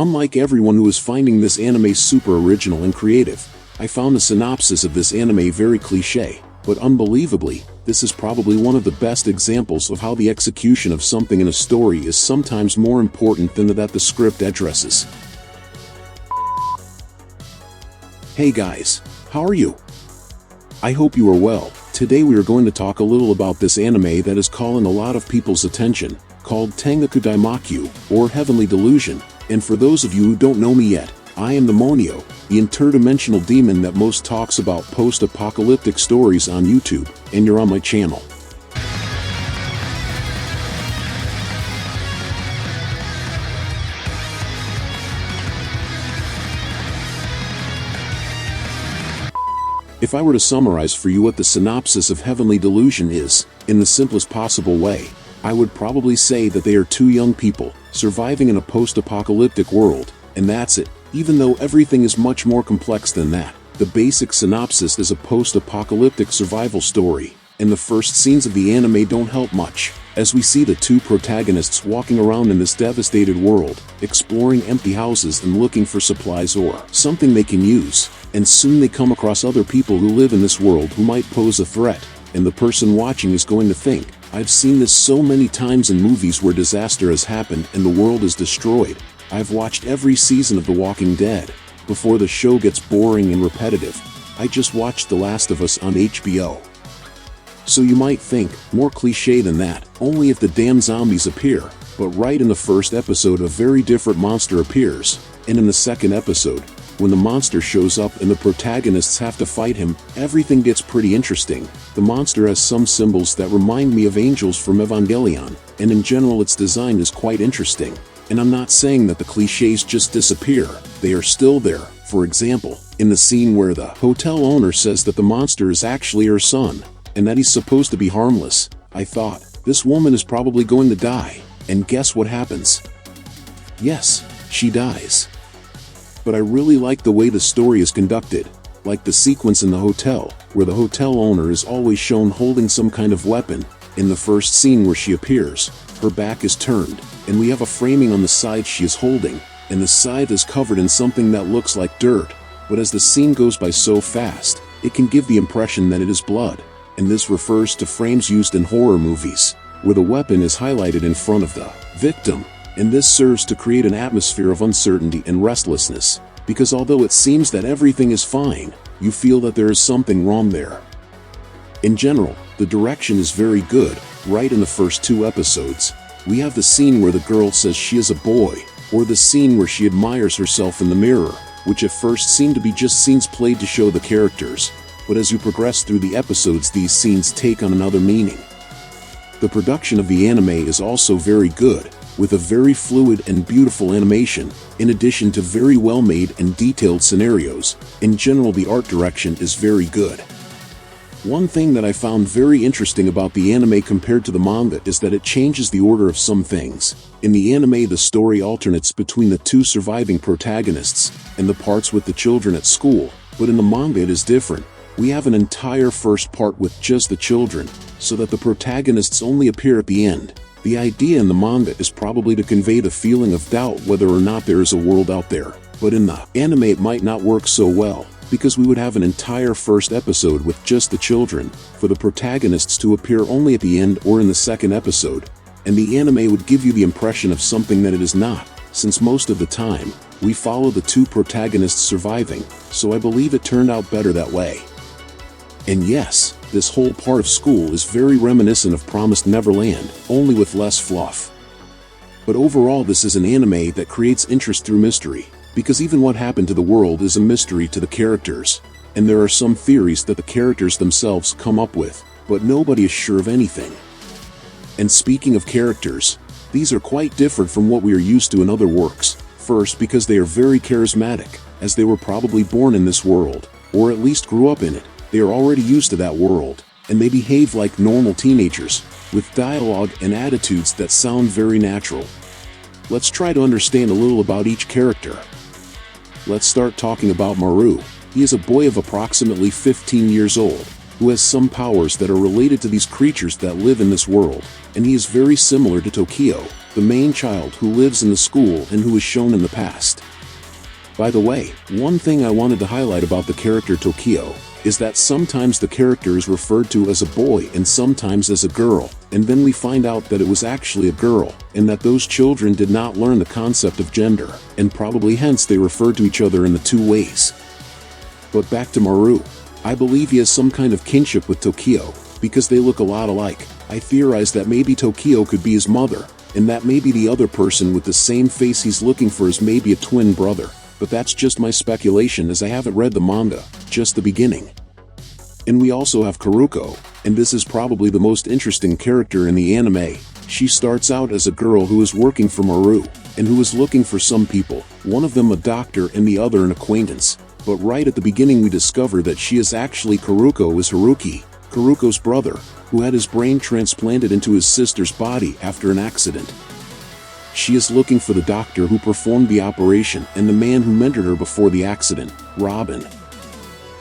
Unlike everyone who is finding this anime super original and creative, I found the synopsis of this anime very cliché, but unbelievably, this is probably one of the best examples of how the execution of something in a story is sometimes more important than that the script addresses. Hey guys, how are you? I hope you are well. Today we are going to talk a little about this anime that is calling a lot of people's attention, called Tengoku Daimakyou, or Heavenly Delusion. And for those of you who don't know me yet, I am the Monio, the interdimensional demon that most talks about post-apocalyptic stories on YouTube, and you're on my channel. If I were to summarize for you what the synopsis of Heavenly Delusion is, in the simplest possible way, I would probably say that they are two young people, surviving in a post-apocalyptic world, and that's it. Even though everything is much more complex than that, the basic synopsis is a post-apocalyptic survival story, and the first scenes of the anime don't help much, as we see the two protagonists walking around in this devastated world, exploring empty houses and looking for supplies or something they can use, and soon they come across other people who live in this world who might pose a threat, and the person watching is going to think, I've seen this so many times in movies where disaster has happened and the world is destroyed. I've watched every season of The Walking Dead. Before the show gets boring and repetitive, I just watched The Last of Us on HBO. So you might think, more cliché than that, only if the damn zombies appear, but right in the first episode a very different monster appears, and in the second episode, when the monster shows up and the protagonists have to fight him, everything gets pretty interesting. The monster has some symbols that remind me of angels from Evangelion, and in general its design is quite interesting. And I'm not saying that the clichés just disappear, they are still there. For example, in the scene where the hotel owner says that the monster is actually her son, and that he's supposed to be harmless, I thought, this woman is probably going to die. And guess what happens? Yes, she dies. But I really like the way the story is conducted, like the sequence in the hotel, where the hotel owner is always shown holding some kind of weapon. In the first scene where she appears, her back is turned, and we have a framing on the side she is holding, and the side is covered in something that looks like dirt, but as the scene goes by so fast, it can give the impression that it is blood, and this refers to frames used in horror movies, where the weapon is highlighted in front of the victim, and this serves to create an atmosphere of uncertainty and restlessness, because although it seems that everything is fine, you feel that there is something wrong there. In general, the direction is very good. Right in the first two episodes, we have the scene where the girl says she is a boy, or the scene where she admires herself in the mirror, which at first seem to be just scenes played to show the characters, but as you progress through the episodes these scenes take on another meaning. The production of the anime is also very good, with a very fluid and beautiful animation, in addition to very well-made and detailed scenarios. In general, the art direction is very good. One thing that I found very interesting about the anime compared to the manga is that it changes the order of some things. In the anime, the story alternates between the two surviving protagonists and the parts with the children at school, but in the manga it is different. We have an entire first part with just the children, so that the protagonists only appear at the end. The idea in the manga is probably to convey the feeling of doubt whether or not there is a world out there, but in the anime it might not work so well, because we would have an entire first episode with just the children, for the protagonists to appear only at the end or in the second episode, and the anime would give you the impression of something that it is not, since most of the time, we follow the two protagonists surviving, so I believe it turned out better that way. And yes, this whole part of school is very reminiscent of Promised Neverland, only with less fluff. But overall this is an anime that creates interest through mystery, because even what happened to the world is a mystery to the characters, and there are some theories that the characters themselves come up with, but nobody is sure of anything. And speaking of characters, these are quite different from what we are used to in other works. First, because they are very charismatic, as they were probably born in this world, or at least grew up in it. They are already used to that world, and they behave like normal teenagers, with dialogue and attitudes that sound very natural. Let's try to understand a little about each character. Let's start talking about Maru. He is a boy of approximately 15 years old, who has some powers that are related to these creatures that live in this world, and he is very similar to Tokio, the main child who lives in the school and who is shown in the past. By the way, one thing I wanted to highlight about the character Tokio is that sometimes the character is referred to as a boy and sometimes as a girl, and then we find out that it was actually a girl, and that those children did not learn the concept of gender, and probably hence they referred to each other in the two ways. But back to Maru. I believe he has some kind of kinship with Tokio, because they look a lot alike. I theorize that maybe Tokio could be his mother, and that maybe the other person with the same face he's looking for is maybe a twin brother. But that's just my speculation as I haven't read the manga, just the beginning. And we also have Kiruko, and this is probably the most interesting character in the anime. She starts out as a girl who is working for Maru, and who is looking for some people, one of them a doctor and the other an acquaintance. But right at the beginning we discover that she is actually Kiruko is Haruki, Kiruko's brother, who had his brain transplanted into his sister's body after an accident. She is looking for the doctor who performed the operation and the man who mentored her before the accident, Robin.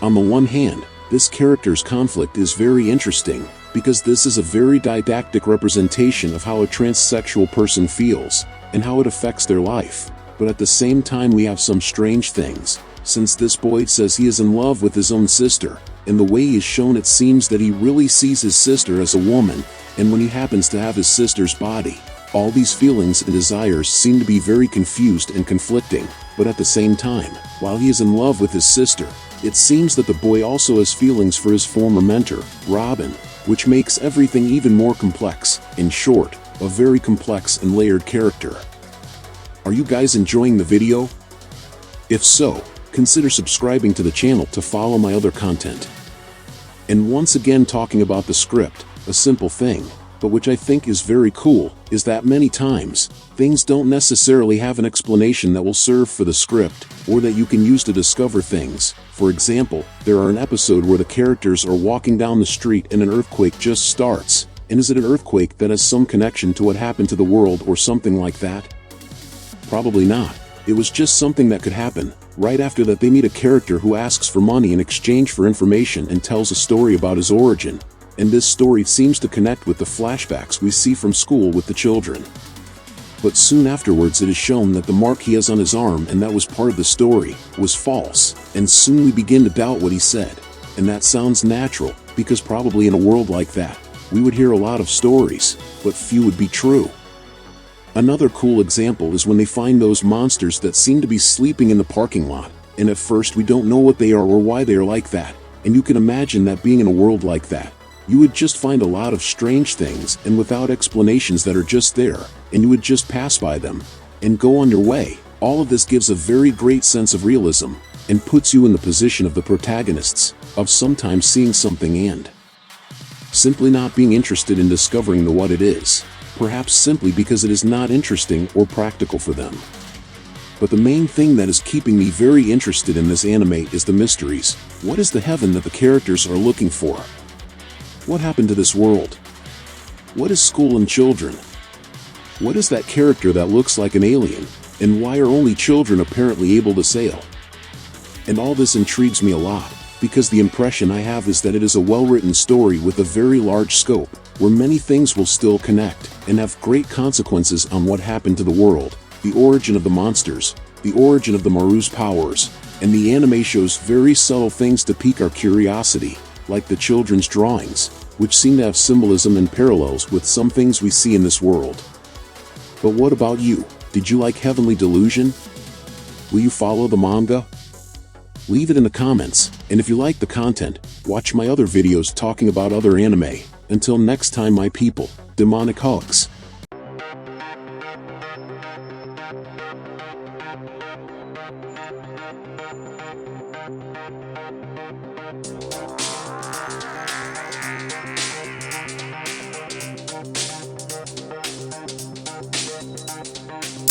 On the one hand, this character's conflict is very interesting, because this is a very didactic representation of how a transsexual person feels, and how it affects their life. But at the same time we have some strange things, since this boy says he is in love with his own sister, and the way he is shown it seems that he really sees his sister as a woman, and when he happens to have his sister's body, all these feelings and desires seem to be very confused and conflicting. But at the same time, while he is in love with his sister, it seems that the boy also has feelings for his former mentor, Robin, which makes everything even more complex. In short, a very complex and layered character. Are you guys enjoying the video? If so, consider subscribing to the channel to follow my other content. And once again talking about the script, a simple thing, but which I think is very cool, is that many times, things don't necessarily have an explanation that will serve for the script, or that you can use to discover things. For example, there are an episode where the characters are walking down the street and an earthquake just starts, and is it an earthquake that has some connection to what happened to the world or something like that? Probably not. It was just something that could happen. Right after that they meet a character who asks for money in exchange for information and tells a story about his origin. And this story seems to connect with the flashbacks we see from school with the children. But soon afterwards it is shown that the mark he has on his arm, and that was part of the story, was false, and soon we begin to doubt what he said. And that sounds natural, because probably in a world like that, we would hear a lot of stories, but few would be true. Another cool example is when they find those monsters that seem to be sleeping in the parking lot, and at first we don't know what they are or why they are like that, and you can imagine that being in a world like that, you would just find a lot of strange things and without explanations that are just there, and you would just pass by them and go on your way. All of this gives a very great sense of realism and puts you in the position of the protagonists, of sometimes seeing something and simply not being interested in discovering the what it is, perhaps simply because it is not interesting or practical for them. But the main thing that is keeping me very interested in this anime is the mysteries. What is the heaven that the characters are looking for? What happened to this world? What is school and children? What is that character that looks like an alien? And why are only children apparently able to sail? And all this intrigues me a lot, because the impression I have is that it is a well-written story with a very large scope, where many things will still connect, and have great consequences on what happened to the world, the origin of the monsters, the origin of the Maru's powers, and the anime shows very subtle things to pique our curiosity, like the children's drawings, which seem to have symbolism and parallels with some things we see in this world. But what about you? Did you like Heavenly Delusion? Will you follow the manga? Leave it in the comments, and if you like the content, watch my other videos talking about other anime. Until next time my people, demonic hugs.